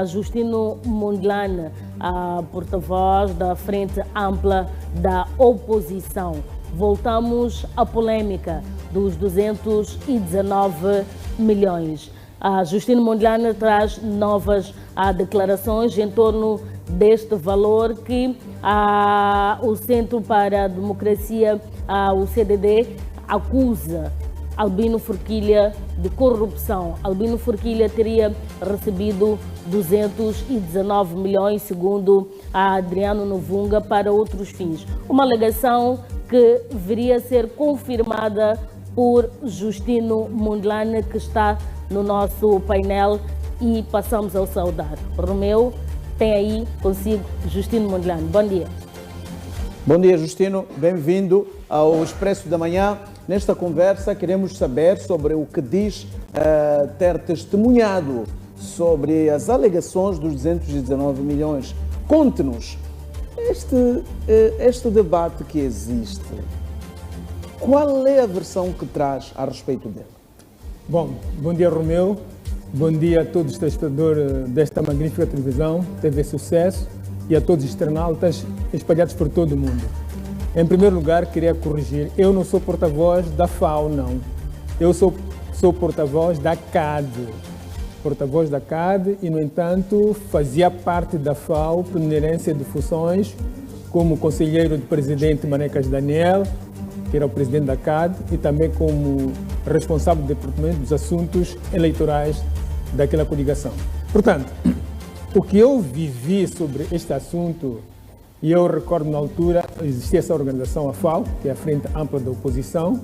Justino Mondlane, porta-voz da Frente Ampla da Oposição. Voltamos à polêmica dos 219 milhões. Justino Mondlane traz novas declarações em torno deste valor que o Centro para a Democracia, o CDD, acusa Albino Forquilha de corrupção. Albino Forquilha teria recebido 219 milhões, segundo Adriano Novunga, para outros fins. Uma alegação que viria a ser confirmada por Justino Mondlane, que está no nosso painel, e passamos ao saudar. Romeu, tem aí consigo Justino Mondlane. Bom dia. Bom dia, Justino. Bem-vindo ao Expresso da Manhã. Nesta conversa queremos saber sobre o que diz ter testemunhado sobre as alegações dos 219 milhões. Conte-nos, este debate que existe, qual é a versão que traz a respeito dele? Bom dia, Romeu. Bom dia a todos os telespectadores desta magnífica televisão, TV Sucesso, e a todos os internautas espalhados por todo o mundo. Em primeiro lugar, queria corrigir, eu não sou porta-voz da FAO, não. Eu sou porta-voz da CAD. Porta-voz da CAD e, no entanto, fazia parte da FAO por inerência de funções como conselheiro do presidente Manecas Daniel, que era o presidente da CAD, e também como responsável do departamento dos assuntos eleitorais daquela coligação. Portanto, o que eu vivi sobre este assunto, e eu recordo na altura, existia essa organização, a FAO, que é a Frente Ampla da Oposição,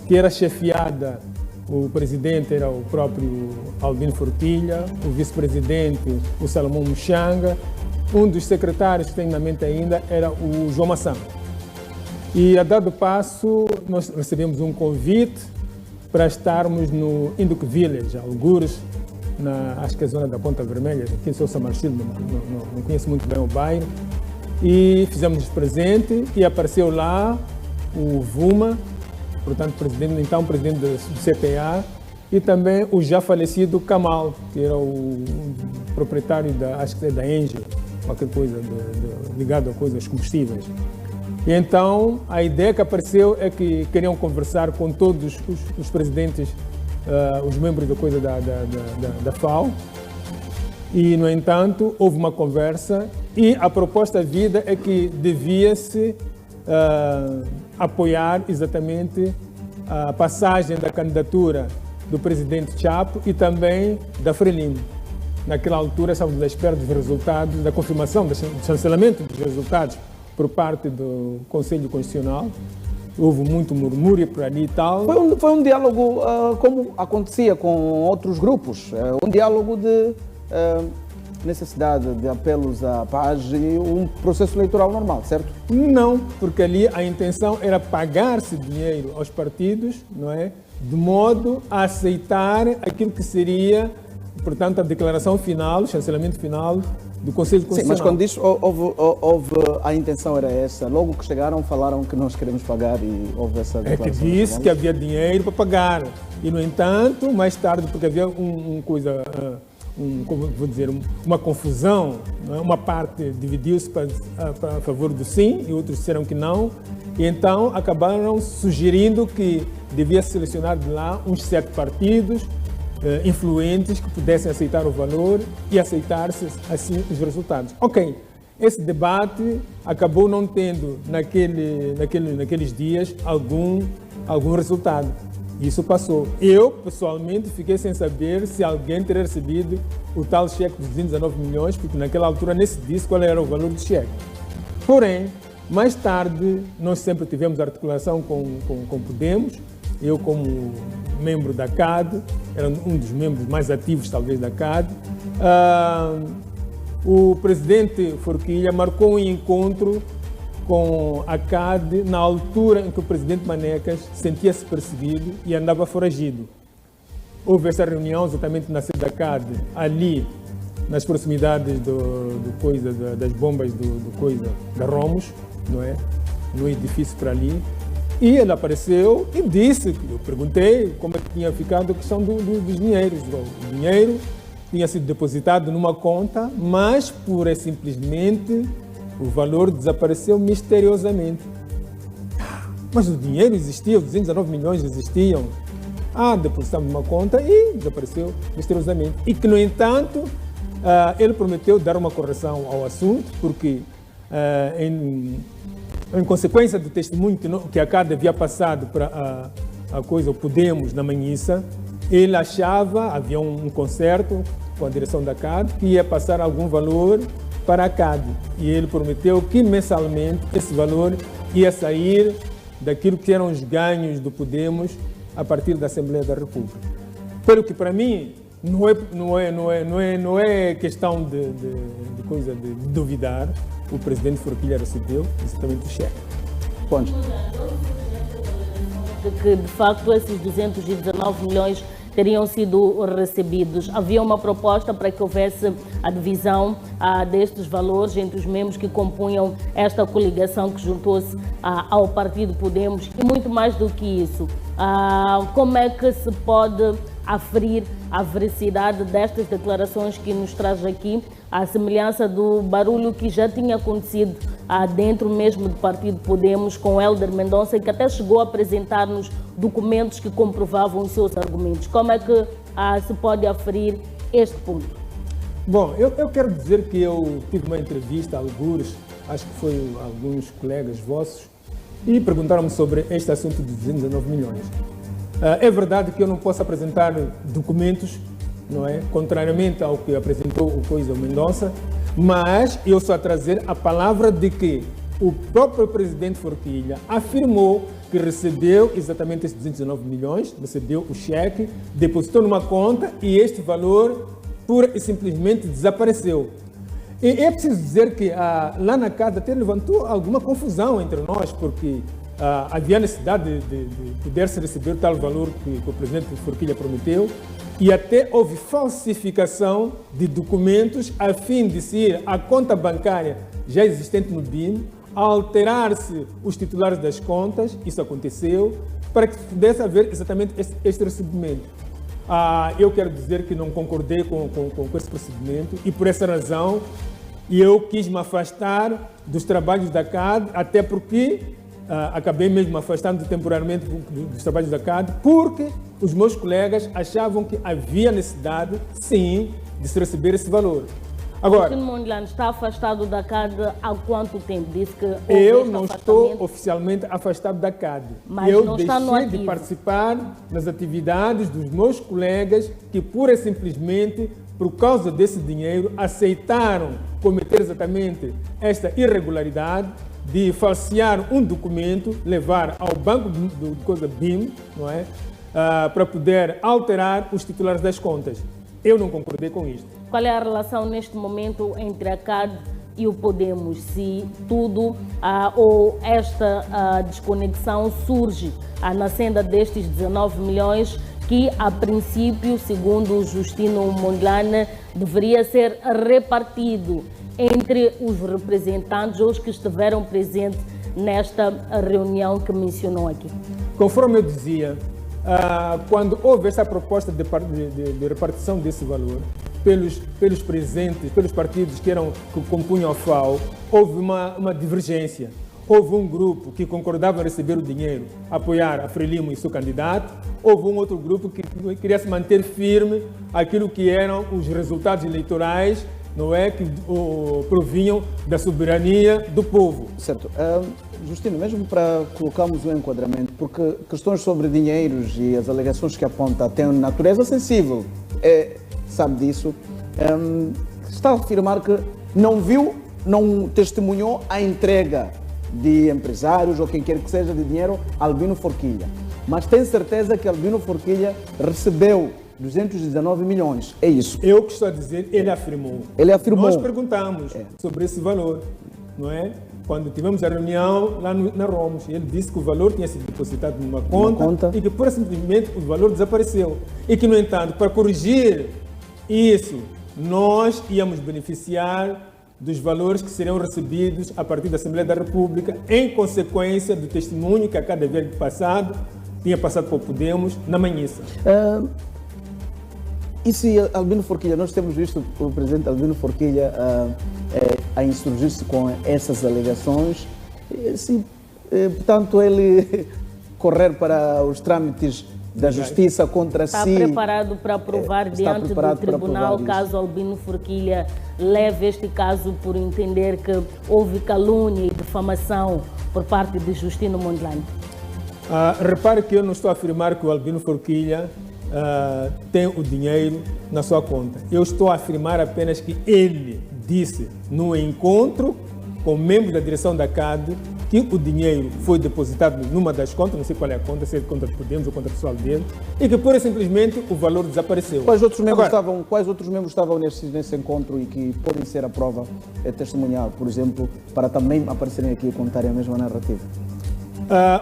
que era chefiada, o presidente era o próprio Albino Forquilha, o vice-presidente, o Salomão Muxanga, um dos secretários que tenho na mente ainda era o João Massam. E a dado passo, nós recebemos um convite para estarmos no Induc Village, algures, acho que é a zona da Ponta Vermelha, aqui em São Samarchildo, não conheço muito bem o bairro, e fizemos presente e apareceu lá o Vuma, portanto, então presidente do CPA, e também o já falecido Kamal, que era o proprietário acho que é da Engie, qualquer coisa ligado a coisas combustíveis. E então a ideia que apareceu é que queriam conversar com todos os presidentes, os membros da FAO, e, no entanto, houve uma conversa e a proposta vida é que devia-se apoiar exatamente a passagem da candidatura do presidente Chapo e também da Frelimo. Naquela altura estávamos à espera dos resultados, da confirmação, do chancelamento dos resultados por parte do Conselho Constitucional. Houve muito murmúrio por ali e tal. Foi um diálogo como acontecia com outros grupos, um diálogo de necessidade de apelos à paz e um processo eleitoral normal, certo? Não, porque ali a intenção era pagar-se dinheiro aos partidos, não é? De modo a aceitar aquilo que seria, portanto, a declaração final, o chancelamento final do Conselho Constitucional. Sim, mas quando diz houve a intenção era essa, logo que chegaram falaram que nós queremos pagar e houve essa declaração. É que disse que havia dinheiro para pagar e, no entanto, mais tarde, porque havia uma confusão, não é? Uma parte dividiu-se a favor do sim e outros disseram que não, e então acabaram sugerindo que devia selecionar de lá uns 7 partidos influentes que pudessem aceitar o valor e aceitar-se assim os resultados. Ok, esse debate acabou não tendo naqueles dias algum resultado. Isso passou. Eu, pessoalmente, fiquei sem saber se alguém teria recebido o tal cheque de 219 milhões, porque naquela altura nem se disse qual era o valor do cheque. Porém, mais tarde, nós sempre tivemos articulação com Podemos. Eu, como membro da CAD, era um dos membros mais ativos, talvez, da CAD. O presidente Forquilha marcou um encontro com a CAD na altura em que o presidente Manecas sentia-se perseguido e andava foragido. Houve essa reunião exatamente na sede da CAD, ali nas proximidades das bombas da Romos, não é? No edifício para ali. E ele apareceu e disse, eu perguntei como é que tinha ficado a questão dos dinheiros. O dinheiro tinha sido depositado numa conta, mas pura e simplesmente o valor desapareceu misteriosamente. Mas o dinheiro existia, os 219 milhões existiam. Depositamos numa conta e desapareceu misteriosamente. E que, no entanto, ele prometeu dar uma correção ao assunto, porque em consequência do testemunho que a CAD havia passado para o Podemos na Manhissa, ele achava, havia um concerto com a direção da CAD, que ia passar algum valor para a CAD. E ele prometeu que mensalmente esse valor ia sair daquilo que eram os ganhos do Podemos a partir da Assembleia da República. Pelo que, para mim, não é questão de duvidar, o presidente Forquilha recebeu exatamente o cheque. Ponto. Que, de facto, esses 219 milhões teriam sido recebidos. Havia uma proposta para que houvesse a divisão destes valores entre os membros que compunham esta coligação que juntou-se ao Partido Podemos e muito mais do que isso. Como é que se pode aferir a veracidade destas declarações que nos traz aqui, à semelhança do barulho que já tinha acontecido dentro mesmo do Partido Podemos com Hélder Mendonça, que até chegou a apresentar-nos documentos que comprovavam os seus argumentos. Como é que se pode aferir este ponto? Bom, eu quero dizer que eu tive uma entrevista a alguns, acho que foi alguns colegas vossos, e perguntaram-me sobre este assunto de 219 milhões. É verdade que eu não posso apresentar documentos, não é? Contrariamente ao que apresentou o Coisa Mendonça, mas eu só a trazer a palavra de que o próprio presidente Forquilha afirmou que recebeu exatamente esses 219 milhões, recebeu o cheque, depositou numa conta e este valor pura e simplesmente desapareceu. E é preciso dizer que lá na casa até levantou alguma confusão entre nós, porque havia necessidade de poder-se receber tal valor que o presidente Forquilha prometeu, e até houve falsificação de documentos a fim de se ir à conta bancária já existente no BIM, alterar-se os titulares das contas, isso aconteceu, para que pudesse haver exatamente este recebimento. Eu quero dizer que não concordei com esse procedimento e, por essa razão, eu quis me afastar dos trabalhos da CAD, até porque acabei mesmo afastando temporariamente dos trabalhos da CAD, porque os meus colegas achavam que havia necessidade, sim, de se receber esse valor. Agora, o Mondlane está afastado da CAD há quanto tempo? Disse que eu não estou oficialmente afastado da CAD. Mas eu não está no deixei ativo de participar nas atividades dos meus colegas que, pura e simplesmente, por causa desse dinheiro, aceitaram cometer exatamente esta irregularidade de falsear um documento, levar ao banco do coisa BIM, não é? Para poder alterar os titulares das contas. Eu não concordei com isto. Qual é a relação neste momento entre a CAD e o Podemos? Se tudo ou esta desconexão surge na senda destes 19 milhões que, a princípio, segundo o Justino Mondlane, deveria ser repartido entre os representantes ou os que estiveram presentes nesta reunião que mencionou aqui? Conforme eu dizia, quando houve essa proposta de repartição desse valor pelos presentes, pelos partidos que compunham a FAO, houve uma divergência. Houve um grupo que concordava em receber o dinheiro, apoiar a Frelimo e seu candidato. Houve um outro grupo que queria se manter firme àquilo que eram os resultados eleitorais, não é, que provinham da soberania do povo. Certo. Justino, mesmo para colocarmos um enquadramento, porque questões sobre dinheiros e as alegações que aponta têm natureza sensível, sabe disso, está a afirmar que não viu, não testemunhou a entrega de empresários ou quem quer que seja de dinheiro a Albino Forquilha, mas tem certeza que Albino Forquilha recebeu 219 milhões, é isso? Eu que estou a dizer, ele afirmou. Ele afirmou. Nós perguntamos sobre esse valor, não é? Quando tivemos a reunião lá na Romos, ele disse que o valor tinha sido depositado numa conta e que, pura simplesmente, o valor desapareceu. E que, no entanto, para corrigir isso, nós íamos beneficiar dos valores que seriam recebidos a partir da Assembleia da República, em consequência do testemunho que a cada vez passado tinha passado para o Podemos na Manhissa. E se Albino Forquilha, nós temos visto o presidente Albino Forquilha a insurgir-se com essas alegações, se, portanto, ele correr para os trâmites da justiça contra si... Está preparado para provar diante do tribunal, caso Albino Forquilha leve este caso por entender que houve calúnia e difamação por parte de Justino Mondlane? Repare que eu não estou a afirmar que o Albino Forquilha tem o dinheiro na sua conta. Eu estou a afirmar apenas que ele disse no encontro com membros da direção da CAD que o dinheiro foi depositado numa das contas, não sei qual é a conta, se é conta de Podemos ou conta pessoal dele, e que pura e simplesmente o valor desapareceu. Quais outros membros estavam nesse encontro e que podem ser a prova testemunhal, por exemplo, para também aparecerem aqui e contarem a mesma narrativa?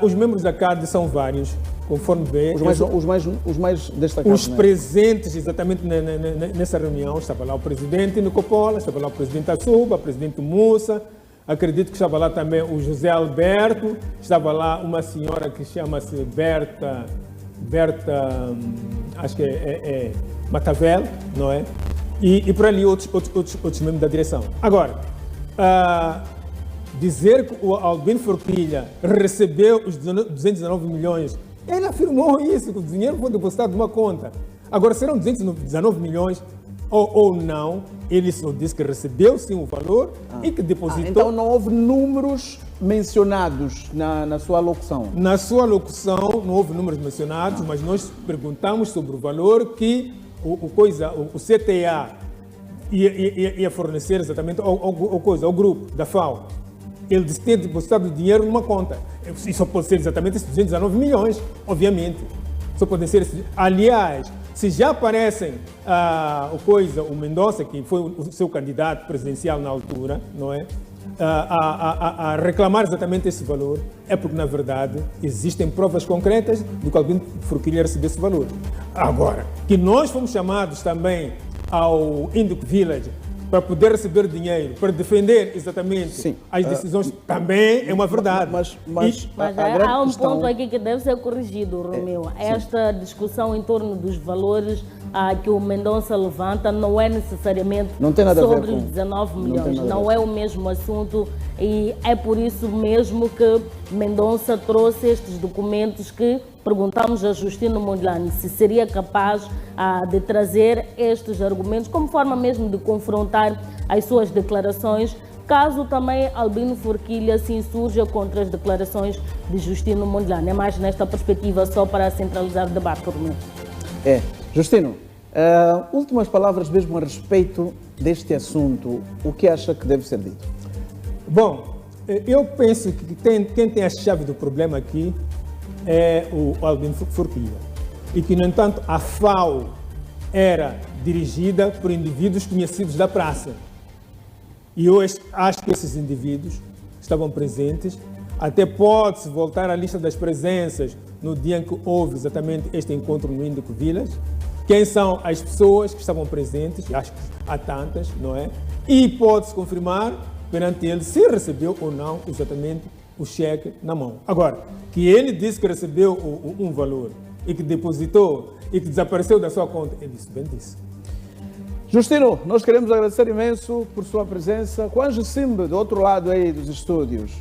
Os membros da CAD são vários, conforme vê. Os mais destacados. Os presentes exatamente nessa reunião, estava lá o presidente Nicopola, estava lá o presidente Assuba, o presidente Mussa, acredito que estava lá também o José Alberto, estava lá uma senhora que chama-se Berta, acho que é Matavel, não é? E por ali outros membros da direção. Agora, dizer que o Albino Forquilha recebeu os 219 milhões, ele afirmou isso, que o dinheiro foi depositado numa conta. Agora, serão 219 milhões ou não, ele só disse que recebeu sim o valor e que depositou... Então não houve números mencionados na sua locução? Na sua locução não houve números mencionados, mas nós perguntamos sobre o valor que o CTA ia fornecer exatamente ao grupo da FAO. Ele disse que tinha depositado dinheiro numa conta. Isso só pode ser exatamente esses 219 milhões, obviamente. Só podem ser esses. Aliás, se já aparecem o Mendonça, que foi o seu candidato presidencial na altura, não é? A reclamar exatamente esse valor, é porque, na verdade, existem provas concretas de que Albino Forquilha recebeu esse valor. Agora, que nós fomos chamados também ao Indico Village para poder receber dinheiro, para defender exatamente as decisões, também é uma verdade. Mas há um ponto aqui que deve ser corrigido, Romeu. Esta discussão em torno dos valores que o Mendonça levanta não é necessariamente sobre os 19 milhões. Não é o mesmo assunto e é por isso mesmo que Mendonça trouxe estes documentos que perguntamos a Justino Mondlane se seria capaz de trazer estes argumentos como forma mesmo de confrontar as suas declarações, caso também Albino Forquilha se insurja contra as declarações de Justino Mondlane. É mais nesta perspectiva, só para centralizar o debate, Romeu. Justino, últimas palavras mesmo a respeito deste assunto. O que acha que deve ser dito? Bom, eu penso que quem tem a chave do problema aqui é o Albino Forquilha. E que, no entanto, a FAO era dirigida por indivíduos conhecidos da praça. E eu acho que esses indivíduos estavam presentes. Até pode-se voltar à lista das presenças no dia em que houve exatamente este encontro no Indico Village. Quem são as pessoas que estavam presentes? Acho que há tantas, não é? E pode-se confirmar perante ele se recebeu ou não exatamente o cheque na mão. Agora, que ele disse que recebeu um valor e que depositou e que desapareceu da sua conta, ele disse bem disso. Justino, nós queremos agradecer imenso por sua presença. Quanjo Simba, do outro lado aí dos estúdios.